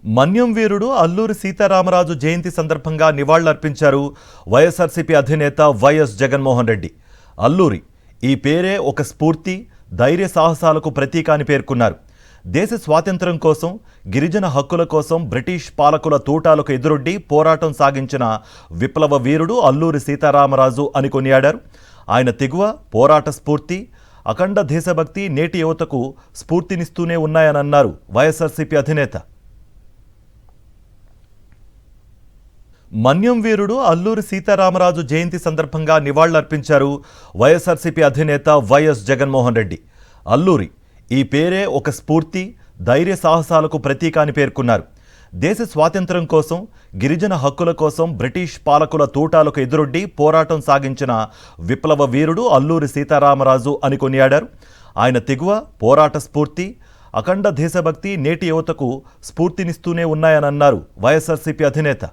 మన్యం వీరుడు అల్లూరి సీతారామరాజు జయంతి సందర్భంగా నివాళులర్పించారు వైఎస్ఆర్సీపీ అధినేత వైఎస్ జగన్మోహన్ రెడ్డి. అల్లూరి ఈ పేరే ఒక స్ఫూర్తి, ధైర్య సాహసాలకు ప్రతీక అని పేర్కొన్నారు. దేశ స్వాతంత్ర్యం కోసం, గిరిజన హక్కుల కోసం బ్రిటిష్ పాలకుల తూటాలకు ఎదురొడ్డి పోరాటం సాగించిన విప్లవ వీరుడు అల్లూరి సీతారామరాజు అని కొనియాడారు. ఆయన తెగువ, పోరాట స్ఫూర్తి, అఖండ దేశభక్తి నేటి యువతకు స్ఫూర్తినిస్తూనే ఉన్నాయనన్నారు వైఎస్ఆర్సీపీ అధినేత. మన్యం వీరుడు అల్లూరి సీతారామరాజు జయంతి సందర్భంగా నివాళులర్పించారు వైఎస్ఆర్సీపీ అధినేత వైఎస్ జగన్మోహన్ రెడ్డి. అల్లూరి ఈ పేరే ఒక స్ఫూర్తి, ధైర్య సాహసాలకు ప్రతీక అని పేర్కొన్నారు. దేశ స్వాతంత్ర్యం కోసం, గిరిజన హక్కుల కోసం బ్రిటిష్ పాలకుల తూటాలకు ఎదురొడ్డి పోరాటం సాగించిన విప్లవ వీరుడు అల్లూరి సీతారామరాజు అని కొనియాడారు. ఆయన తెగువ, పోరాట స్ఫూర్తి, అఖండ దేశభక్తి నేటి యువతకు స్ఫూర్తినిస్తూనే ఉన్నాయనన్నారు వైఎస్ఆర్సీపీ అధినేత.